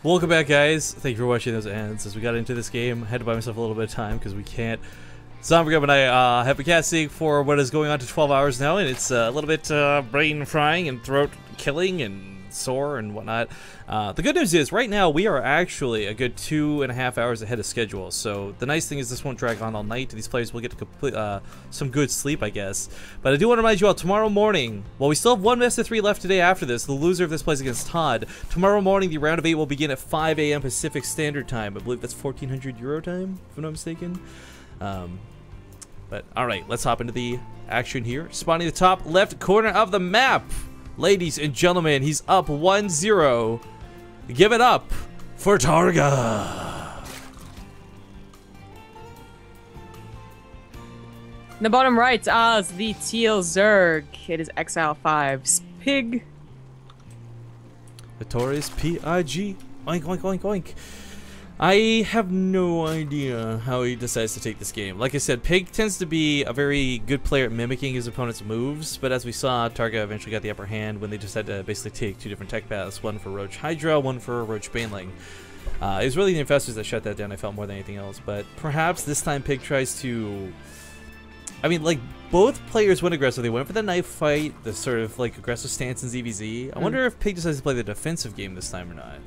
Welcome back, guys. Thank you for watching those ends. As we got into this game, I had to buy myself a little bit of time because we can't. Zombie and I have been casting for what is going on to 12 hours now, and it's a little bit brain frying and throat killing and sore and whatnot. The good news is, right now, we are actually a good 2.5 hours ahead of schedule. So the nice thing is this won't drag on all night. These players will get to complete some good sleep, I guess. But I do want to remind you all, tomorrow morning, well, we still have one best of 3 left today after this. The loser of this plays against Todd. Tomorrow morning, the round of 8 will begin at 5 a.m. Pacific Standard Time. I believe that's 1400 Euro time, if I'm not mistaken. But all right, let's hop into the action here. Spawning the top left corner of the map. Ladies and gentlemen, he's up 1-0. Give it up for Targa. In the bottom right, Oz, the Teal Zerg. It is Exile 5's Pig. Victorious P-I-G. Oink, oink, oink, oink. I have no idea how he decides to take this game. Like I said, Pig tends to be a very good player at mimicking his opponent's moves, but as we saw, Targa eventually got the upper hand when they just had to basically take 2 different tech paths, one for Roach Hydra, one for Roach Baneling. It was really the Infestors that shut that down, I felt, more than anything else, but perhaps this time Pig tries to... I mean, like, both players went aggressive. They went for the knife fight, the sort of, like, aggressive stance in ZVZ. I wonder if Pig decides to play the defensive game this time or not.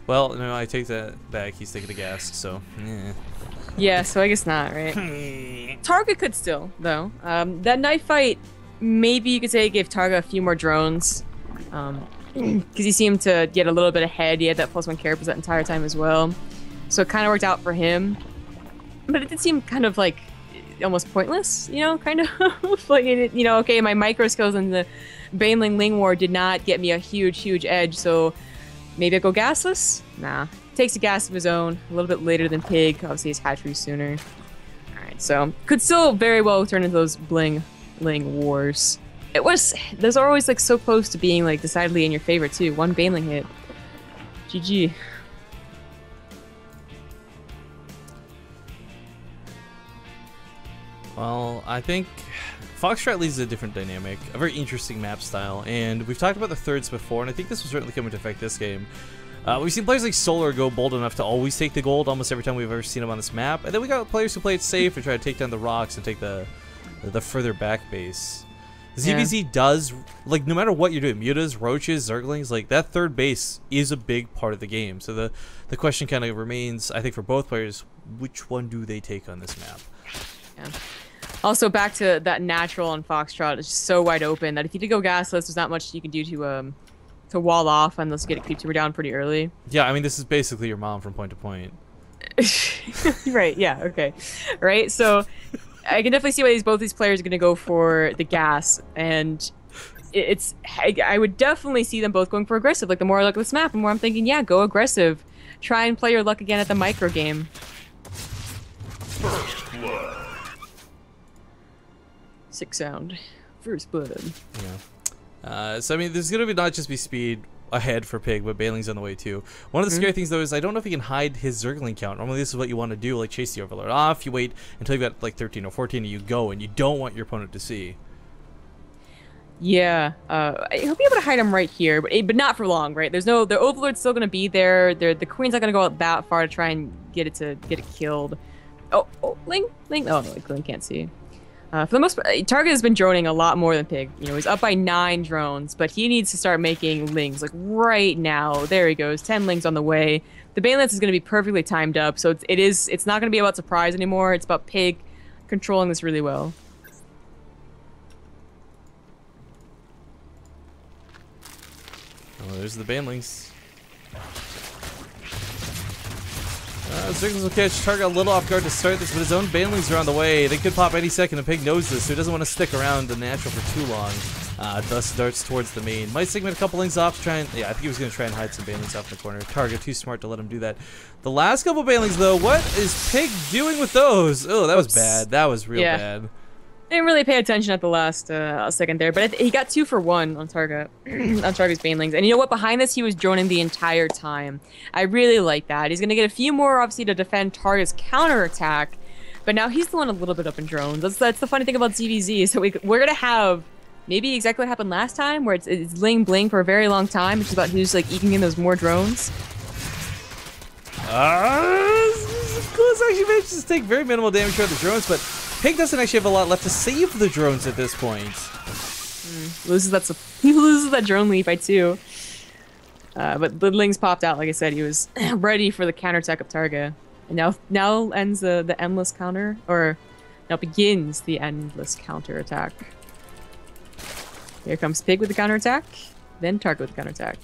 Well, no, I take that back. He's taking the gas, so... Yeah, so I guess not, right? Targa could still, though. That knife fight, maybe you could say, gave Targa a few more drones. Because he seemed to get a little bit ahead. He had that +1 character that entire time as well. So it kind of worked out for him. But it did seem kind of like almost pointless, you know, kind of. Like, you know, okay, my micro skills in the Baneling Ling War did not get me a huge edge, so... Maybe I go gasless? Nah. Takes a gas of his own. A little bit later than Pig. Obviously, his hatchery sooner. Alright, so... Could still very well turn into those Bling Wars. It was... Those are always, like, so close to being, like, decidedly in your favor, too. One Baneling hit. GG. Well, I think... Foxtrot leads a different dynamic, a very interesting map style, and we've talked about the thirds before, and I think this will certainly come into effect this game. We've seen players like Solar go bold enough to always take the gold almost every time we've ever seen them on this map, and then we got players who play it safe and try to take down the rocks and take the further back base. ZVZ does, like, no matter what you're doing, mutas, roaches, zerglings, like, that third base is a big part of the game. So the question kind of remains, I think, for both players, which one do they take on this map? Yeah. Also, back to that natural on Foxtrot, it's just so wide open that if you did go gasless, there's not much you can do to wall off unless you get a creep tumor down pretty early. Yeah, I mean, this is basically your mom from point to point. Right, yeah, okay. Right, so I can definitely see why both these players are going to go for the gas, and I would definitely see them both going for aggressive. Like, the more I look at this map, the more I'm thinking, yeah, go aggressive. Try and play your luck again at the micro game. Sick sound. First blood. Yeah. So I mean, there's gonna not just be speed ahead for Pig, but Baneling's on the way too. One of the scary things though is I don't know if he can hide his Zergling count. Normally this is what you want to do, like chase the Overlord off. You wait until you've got like 13 or 14 and you go, and you don't want your opponent to see. Yeah, he'll be able to hide him right here, but not for long, right? The Overlord's still gonna be there. The Queen's not gonna go out that far to try and get it killed. Oh, Ling. Oh no, Ling can't see. For the most part, Targa has been droning a lot more than Pig. You know, he's up by 9 drones, but he needs to start making lings, like, right now. There he goes, 10 lings on the way. The Banelance is going to be perfectly timed up, so it's not going to be about surprise anymore. It's about Pig controlling this really well. Oh, there's the Banelings. Zerglings will catch Targa a little off guard to start this, but his own Banelings are on the way. They could pop any second, and Pig knows this, so he doesn't want to stick around the natural for too long. Thus darts towards the main. Might segment a couple lings off to try and... Yeah, I think he was going to try and hide some Banelings off in the corner. Targa too smart to let him do that. The last couple Banelings, though, what is Pig doing with those? Oh, that was bad. That was real bad. Didn't really pay attention at the last second there, but he got 2 for 1 on Targa, on Targa's Banelings. And you know what? Behind this, he was droning the entire time. I really like that. He's going to get a few more, obviously, to defend Targa's counterattack. But now he's the one a little bit up in drones. That's the funny thing about ZVZ. So we're going to have maybe exactly what happened last time, where it's Ling Bling for a very long time. It's about who's like eking in those more drones. Clueless actually manages to take very minimal damage from the drones, but Pig doesn't actually have a lot left to save the drones at this point. He loses that drone lead by 2. But the Ling's popped out, like I said. He was ready for the counterattack of Targa. And now ends the endless counter, or now begins the endless counterattack. Here comes Pig with the counterattack, then Targa with the counterattack.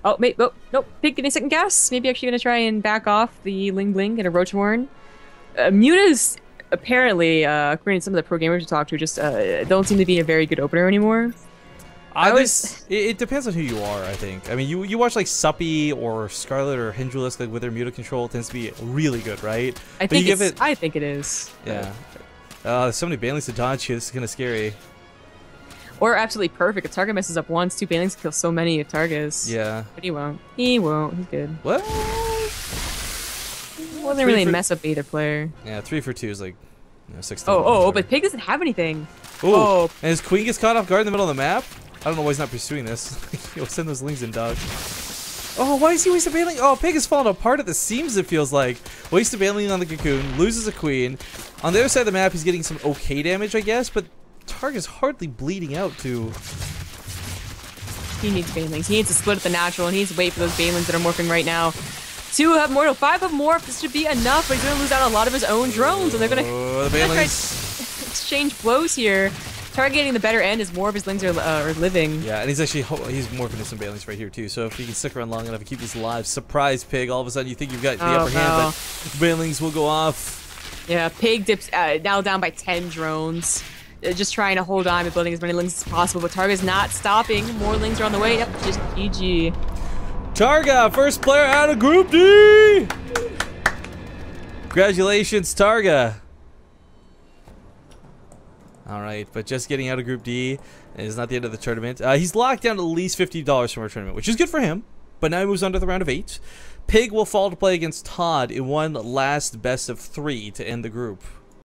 Oh, nope. Pig getting a second guess. Maybe actually gonna try and back off the Ling Bling, get a Roach Warren. Muta's apparently, according to some of the pro gamers we talked to, just don't seem to be a very good opener anymore. It depends on who you are, I think. I mean, you watch like Suppy or Scarlet or Hindulus, like with their Muta control tends to be really good, right? I think it is. Yeah. There's so many Banelings to dodge here. This is kind of scary. Or absolutely perfect. If Targa messes up once, 2 Banelings kill so many of Targas. Yeah. But he won't. He won't. He's good. What? He wasn't really mess up either player. Yeah, 3 for 2 is like, 6. But Pig doesn't have anything. Ooh. Oh. And his Queen gets caught off guard in the middle of the map? I don't know why he's not pursuing this. He'll send those Lings in, dog. Oh, why is he wasting Baneling? Oh, Pig is falling apart at the seams, it feels like. Wasted Baneling on the Cocoon, loses a Queen. On the other side of the map, he's getting some okay damage, I guess, but Targa's hardly bleeding out too. He needs Banelings. He needs to split at the natural, and he needs to wait for those Banelings that are morphing right now. 2 have mortal, 5 have morph. This should be enough, but he's going to lose out on a lot of his own drones, and they're going to exchange blows here. Targa getting the better end as more of his Lings are living. Yeah, and he's morphing into some Banelings right here too. So if he can stick around long enough and keep these alive, surprise Pig. All of a sudden you think you've got the upper hand, but Banelings will go off. Yeah, Pig dips now down by 10 drones. Just trying to hold on by building as many Lings as possible, but Targa's not stopping. More Lings are on the way. Yep, just GG. Targa, first player out of Group D! Congratulations, Targa. Alright, but just getting out of Group D is not the end of the tournament. He's locked down at least $50 from our tournament, which is good for him. But now he moves on to the round of 8. Pig will fall to play against Todd in one last best of 3 to end the group.